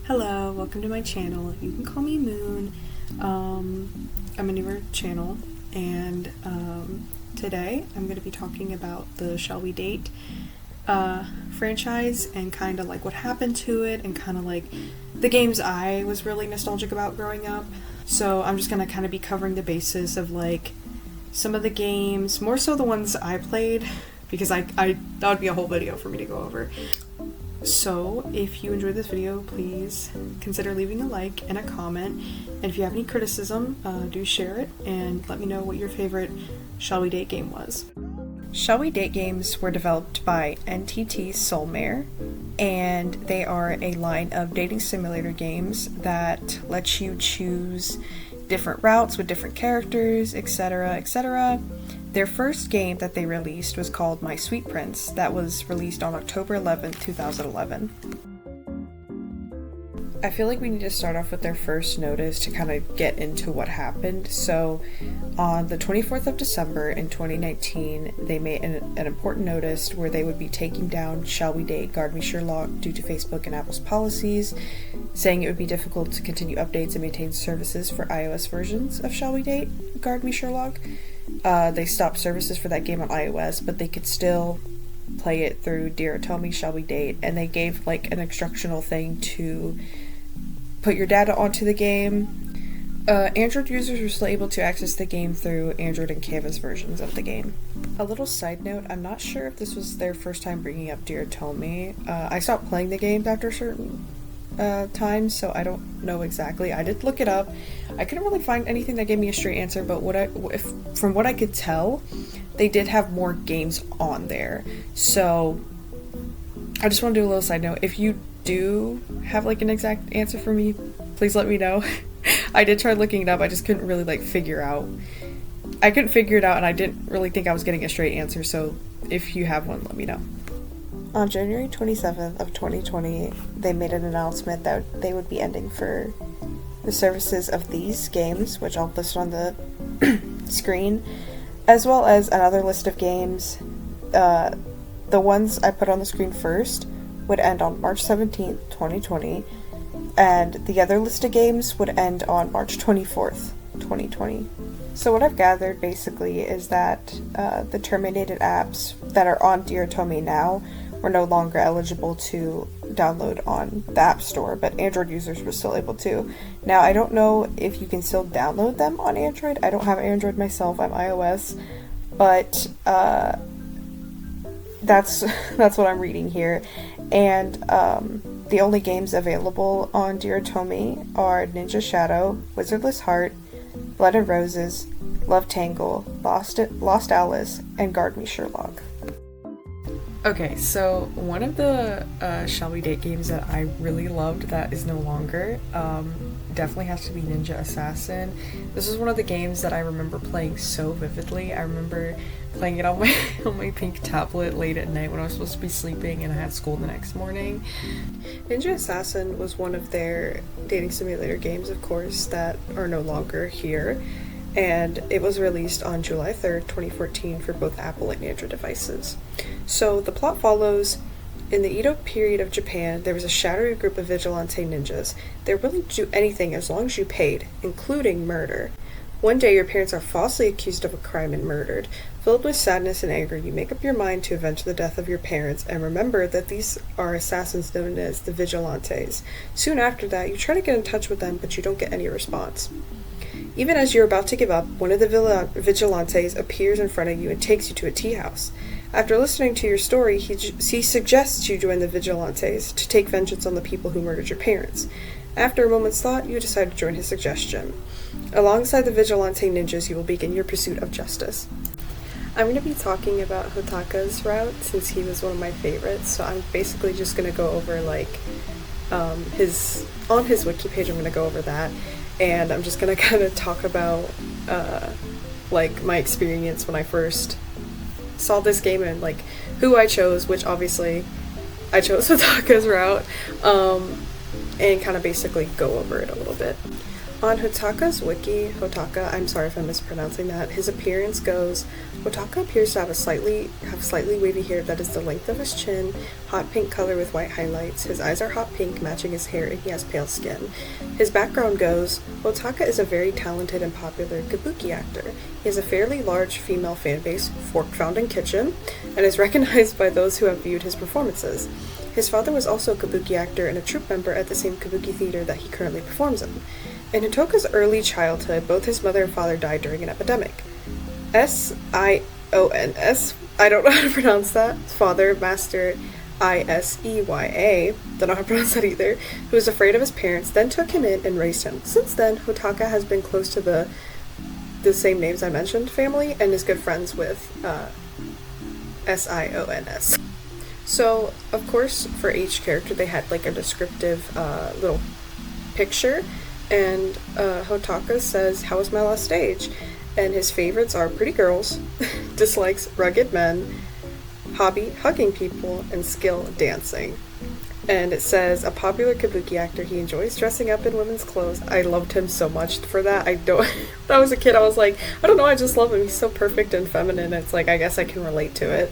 Hello, welcome to my channel. You can call me Moon. I'm a newer channel, and today I'm going to be talking about the Shall We Date franchise and kind of like what happened to it and kind of like the games I was really nostalgic about growing up. So I'm just going to kind of be covering the basis of like some of the games, more so the ones I played, because that would be a whole video for me to go over. So if you enjoyed this video, please consider leaving a like and a comment, and if you have any criticism, do share it and let me know what your favorite Shall We Date game was. Shall We Date games were developed by NTT SOLMARE, and they are a line of dating simulator games that lets you choose different routes with different characters, etc., etc. Their first game that they released was called My Sweet Prince, that was released on October 11th, 2011. I feel like we need to start off with their first notice to kind of get into what happened. So on the 24th of December in 2019, they made an important notice where they would be taking down Shall We Date Guard Me Sherlock due to Facebook and Apple's policies, saying it would be difficult to continue updates and maintain services for iOS versions of Shall We Date Guard Me Sherlock. They stopped services for that game on iOS, but they could still play it through Dear Tell Me Shall We Date, and they gave like an instructional thing to put your data onto the game. Android users were still able to access the game through Android and Canvas versions of the game. A little side note, I'm not sure if this was their first time bringing up Dear Tell Me. I stopped playing the game after a certain time, so I don't know exactly. I did look it up. I couldn't really find anything that gave me a straight answer, but from what I could tell, they did have more games on there. So I just want to do a little side note. If you do have like an exact answer for me, please let me know. I did try looking it up, I just couldn't really like figure out. I couldn't figure it out, and I didn't really think I was getting a straight answer, so if you have one, let me know. On January 27th of 2020, they made an announcement that they would be ending for the services of these games, which I'll list on the screen, as well as another list of games. The ones I put on the screen first would end on March 17th, 2020, and the other list of games would end on March 24th, 2020. So what I've gathered basically is that the terminated apps that are on Dear Tell Me now were no longer eligible to download on the App Store, but Android users were still able to. Now, I don't know if you can still download them on Android. I don't have Android myself, I'm iOS, but that's what I'm reading here. And the only games available on Dear Tell Me are Ninja Shadow, Wizardless Heart, Blood and Roses, Love Tangle, Lost Alice, and Guard Me Sherlock. Okay, so one of the Shall We Date games that I really loved that is no longer definitely has to be Ninja Assassin. This is one of the games that I remember playing so vividly. I remember playing it on my pink tablet late at night when I was supposed to be sleeping and I had school the next morning. Ninja Assassin was one of their dating simulator games, of course, that are no longer here, and it was released on July 3rd, 2014 for both Apple and Android devices. So the plot follows: in the Edo period of Japan, there was a shadowy group of vigilante ninjas. They were willing to do anything as long as you paid, including murder. One day your parents are falsely accused of a crime and murdered. Filled with sadness and anger, you make up your mind to avenge the death of your parents, and remember that these are assassins known as the Vigilantes. Soon after that, you try to get in touch with them, but you don't get any response. Even as you're about to give up, one of the Vigilantes appears in front of you and takes you to a tea house. After listening to your story, he suggests you join the Vigilantes to take vengeance on the people who murdered your parents. After a moment's thought, you decide to join his suggestion. Alongside the Vigilante ninjas, you will begin your pursuit of justice. I'm going to be talking about Hotaka's route since he was one of my favorites, so I'm basically just going to go over like on his wiki page. I'm going to go over that, and I'm just going to kind of talk about like my experience when I first saw this game and like who I chose, which obviously I chose Hotaka's route, and kind of basically go over it a little bit. On Hotaka's wiki, Hotaka, I'm sorry if I'm mispronouncing that, his appearance goes, Hotaka appears to have slightly wavy hair that is the length of his chin, hot pink color with white highlights. His eyes are hot pink, matching his hair, and he has pale skin. His background goes, Hotaka is a very talented and popular kabuki actor. He has a fairly large female fan base, Fork Found in Kitchen, and is recognized by those who have viewed his performances. His father was also a kabuki actor and a troupe member at the same kabuki theater that he currently performs in. In Hotoka's early childhood, both his mother and father died during an epidemic. Sions, I don't know how to pronounce that, father, Master IseyA, don't know how to pronounce that either, who was afraid of his parents, then took him in and raised him. Since then, Hotaka has been close to the same names I mentioned family and is good friends with Sions. So, of course, for each character they had like a descriptive little picture. And Hotaka says, "How was my last stage?" And his favorites are pretty girls, dislikes rugged men, hobby hugging people, and skill dancing. And it says, a popular kabuki actor, he enjoys dressing up in women's clothes. I loved him so much for that. When I was a kid, I was like, I don't know, I just love him. He's so perfect and feminine. It's like, I guess I can relate to it.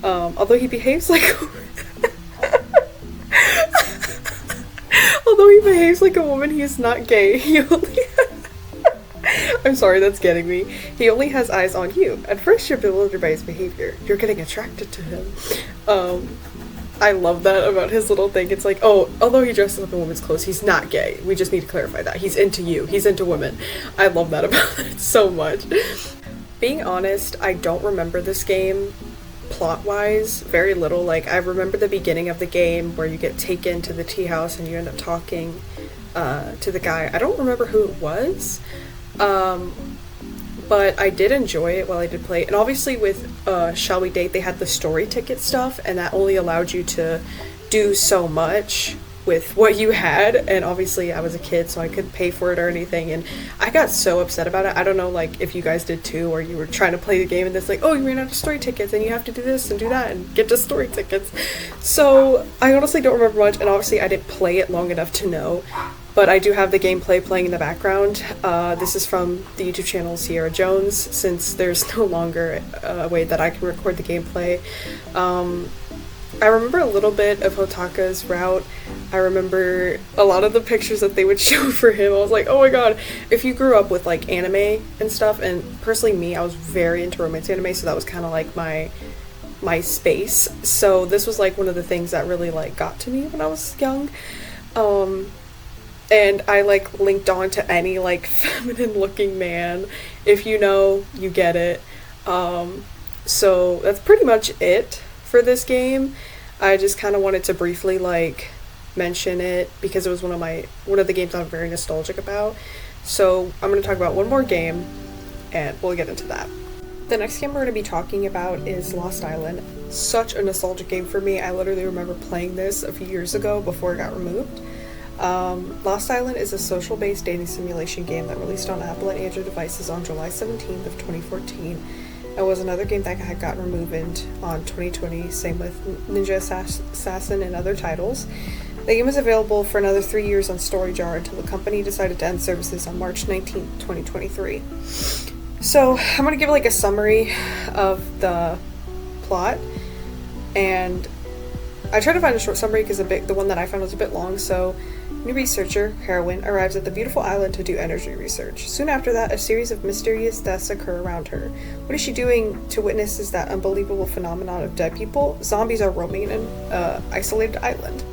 Although he behaves like Although he behaves like a woman, he is not gay. I'm sorry, that's getting me. He only has eyes on you. At first, you're bewildered by his behavior. You're getting attracted to him. I love that about his little thing. It's like, oh, although he dresses up in women's clothes, he's not gay. We just need to clarify that. He's into you. He's into women. I love that about it so much. Being honest, I don't remember this game plot-wise very little. Like, I remember the beginning of the game where you get taken to the tea house and you end up talking to the guy. I don't remember who it was, but I did enjoy it while I did play it. And obviously with Shall We Date, they had the story ticket stuff, and that only allowed you to do so much with what you had. And obviously I was a kid, so I couldn't pay for it or anything, and I got so upset about it. I don't know, like, if you guys did too, or you were trying to play the game and it's like, oh, you ran out of story tickets and you have to do this and do that and get the story tickets. So I honestly don't remember much, and obviously I didn't play it long enough to know, but I do have the gameplay playing in the background. This is from the YouTube channel Sierra Jones, since there's no longer a way that I can record the gameplay. I remember a little bit of Hotaka's route. I remember a lot of the pictures that they would show for him. I was like, oh my god, if you grew up with like anime and stuff, and personally me, I was very into romance anime, so that was kind of like my space. So this was like one of the things that really like got to me when I was young. And I like linked on to any like feminine looking man. If you know, you get it. So that's pretty much it for this game. I just kind of wanted to briefly like mention it because it was one of the games I'm very nostalgic about. So I'm going to talk about one more game and we'll get into that. The next game we're going to be talking about is Lost Island. Such a nostalgic game for me. I literally remember playing this a few years ago before it got removed. Lost Island is a social-based dating simulation game that released on Apple and Android devices on July 17th of 2014. It was another game that had gotten removed on 2020, same with Ninja Assassin and other titles. The game was available for another 3 years on StoryJar until the company decided to end services on March 19th, 2023. So I'm going to give like a summary of the plot, and I tried to find a short summary because the one that I found was a bit long. So, new researcher, Heroine, arrives at the beautiful island to do energy research. Soon after that, a series of mysterious deaths occur around her. What is she doing to witness that unbelievable phenomenon of dead people? Zombies are roaming an isolated island.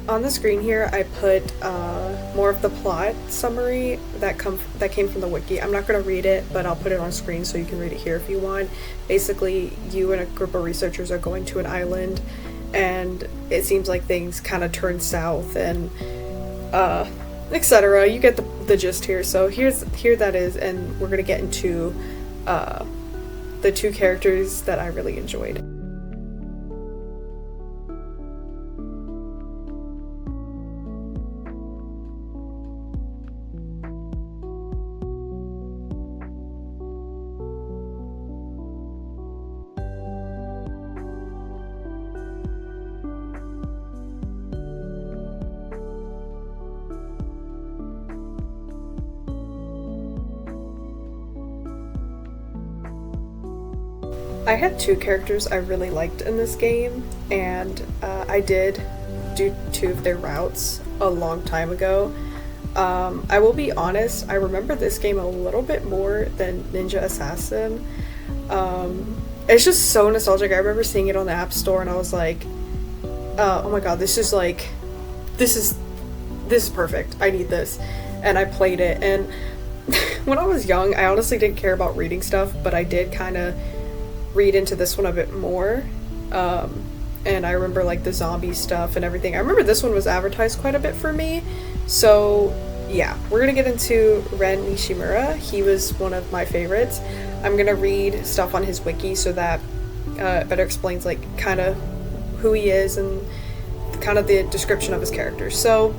On the screen here, I put more of the plot summary that came from the wiki. I'm not going to read it, but I'll put it on screen so you can read it here if you want. Basically, you and a group of researchers are going to an island, and it seems like things kind of turn south and etc. You get the gist here. So here that is, and we're gonna get into the two characters that I really enjoyed. I had two characters I really liked in this game, and I did do two of their routes a long time ago. I will be honest, I remember this game a little bit more than Ninja Assassin. It's just so nostalgic. I remember seeing it on the App Store and I was like, oh my god, this is perfect. I need this. And I played it, and when I was young, I honestly didn't care about reading stuff, but I did kind of read into this one a bit more. And I remember like the zombie stuff and everything. I remember this one was advertised quite a bit for me. So yeah, we're gonna get into Ren Nishimura. He was one of my favorites. I'm gonna read stuff on his wiki so that better explains like kind of who he is and kind of the description of his character. So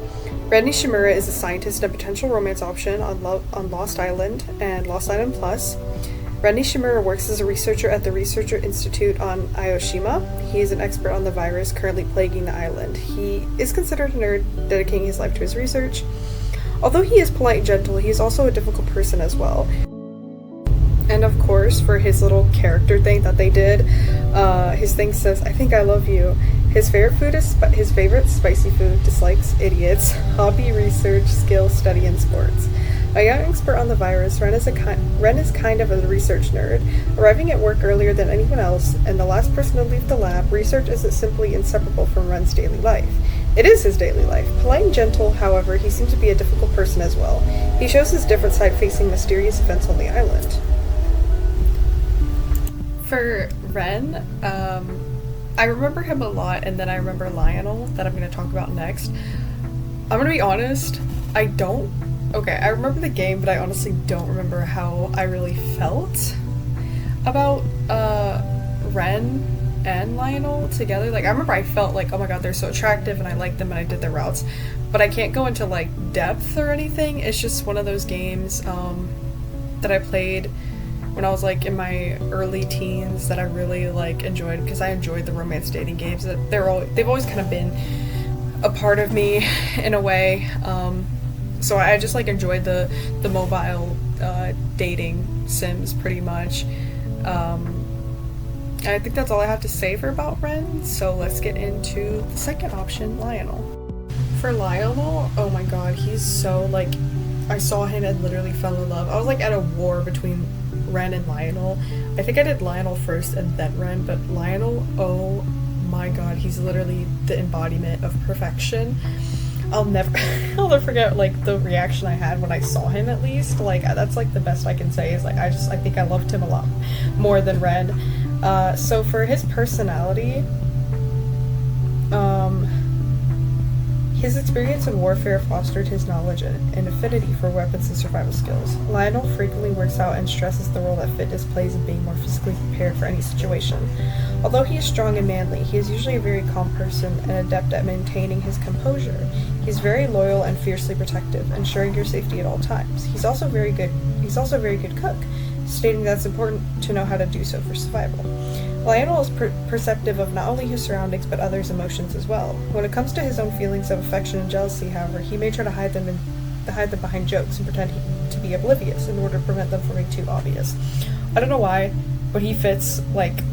Ren Nishimura is a scientist and a potential romance option on Lost Island and Lost Island Plus. Ren Nishimura works as a researcher at the Researcher Institute on Aoshima. He is an expert on the virus currently plaguing the island. He is considered a nerd, dedicating his life to his research. Although he is polite and gentle, he is also a difficult person as well. And of course, for his little character thing that they did, his thing says, "I think I love you." His favorite food is his favorite spicy food, dislikes idiots, hobby, research, skill, study, and sports. A young expert on the virus, Ren is kind of a research nerd, arriving at work earlier than anyone else, and the last person to leave the lab. Research isn't simply inseparable from Ren's daily life. It is his daily life. Polite and gentle, however, he seems to be a difficult person as well. He shows his different side facing mysterious events on the island. For Ren, I remember him a lot, and then I remember Lionel, that I'm going to talk about next. I'm going to be honest, I remember the game, but I honestly don't remember how I really felt about Ren and Lionel together. Like, I remember I felt like, oh my god, they're so attractive, and I liked them, and I did their routes, but I can't go into, like, depth or anything. It's just one of those games that I played when I was like in my early teens that I really like enjoyed, because I enjoyed the romance dating games. That they've always kind of been a part of me in a way. So I just like enjoyed the mobile dating sims pretty much. I think that's all I have to say about Ren. So let's get into the second option, Lionel. For Lionel, oh my god, he's so like, I saw him and literally fell in love. I was like at a war between Ren and Lionel. I think I did Lionel first and then Ren, but Lionel, oh my god, he's literally the embodiment of perfection. I'll never forget like the reaction I had when I saw him, at least. Like, that's like the best I can say is like I think I loved him a lot more than Ren. So for his personality, his experience in warfare fostered his knowledge and affinity for weapons and survival skills. Lionel frequently works out and stresses the role that fitness plays in being more physically prepared for any situation. Although he is strong and manly, he is usually a very calm person and adept at maintaining his composure. He's very loyal and fiercely protective, ensuring your safety at all times. He's also a very good cook, stating that it's important to know how to do so for survival. Lionel is perceptive of not only his surroundings but others' emotions as well. When it comes to his own feelings of affection and jealousy, however, he may try to hide them behind jokes and pretend to be oblivious in order to prevent them from being too obvious. I don't know why, but he fits like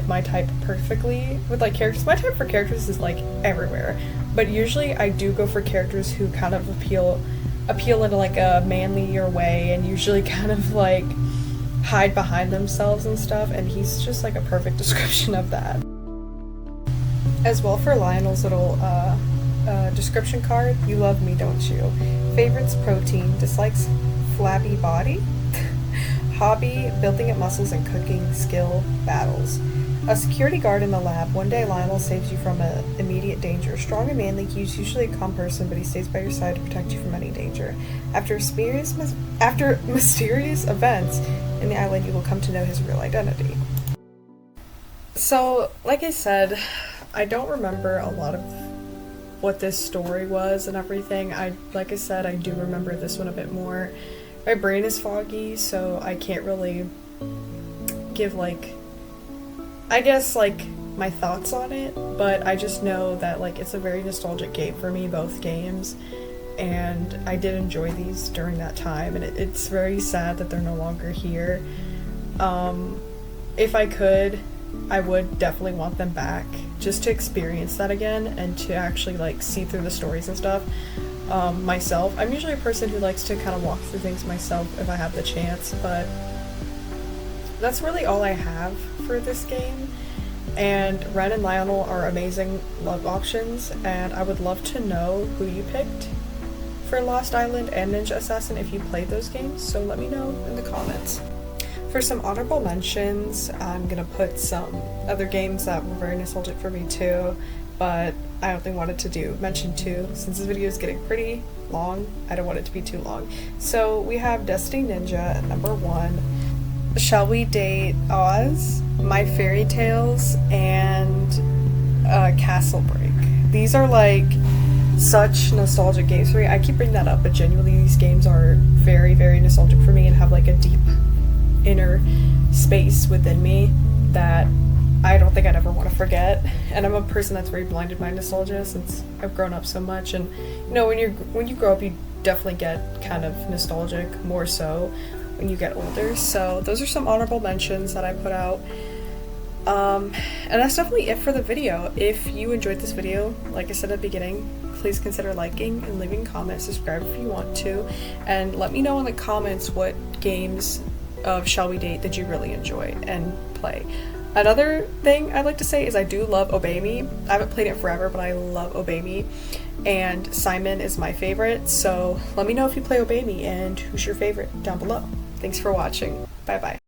my type perfectly with like characters. My type for characters is like everywhere, but usually I do go for characters who kind of appeal in like a manlier way, and usually kind of like hide behind themselves and stuff, and he's just like a perfect description of that. As well, for Lionel's little description card, you love me, don't you? Favorites, protein, dislikes, flabby body, hobby, building up muscles and cooking, skill, battles. A security guard in the lab. One day Lionel saves you from immediate danger. Strong and manly, he's usually a calm person, but he stays by your side to protect you from any danger. After mysterious events in the island, you will come to know his real identity. So, like I said, I don't remember a lot of what this story was and everything. Like I said, I do remember this one a bit more. My brain is foggy, so I can't really give like, I guess like my thoughts on it, but I just know that like it's a very nostalgic game for me, both games, and I did enjoy these during that time, and it's very sad that they're no longer here. if I could, I would definitely want them back just to experience that again and to actually like see through the stories and stuff myself. I'm usually a person who likes to kind of walk through things myself if I have the chance, but that's really all I have for this game. And Ren and Lionel are amazing love options, and I would love to know who you picked for Lost Island and Ninja Assassin if you played those games, so let me know in the comments. For some honorable mentions, I'm gonna put some other games that were very nostalgic for me too, but I only wanted to mention two. Since this video is getting pretty long, I don't want it to be too long. So we have Destiny Ninja at number 1, Shall We Date Oz, My Fairy Tales, and Castle Break. These are like such nostalgic games for me. I keep bringing that up, but genuinely these games are very, very nostalgic for me and have like a deep inner space within me that I don't think I'd ever want to forget. And I'm a person that's very blinded by nostalgia since I've grown up so much. And you know, when you grow up, you definitely get kind of nostalgic more so when you get older. So those are some honorable mentions that I put out. And that's definitely it for the video. If you enjoyed this video, like I said at the beginning, please consider liking and leaving comments, subscribe if you want to, and let me know in the comments what games of Shall We Date did you really enjoy and play. Another thing I'd like to say is I do love Obey Me. I haven't played it forever, but I love Obey Me, and Simon is my favorite, so let me know if you play Obey Me and who's your favorite down below. Thanks for watching. Bye bye.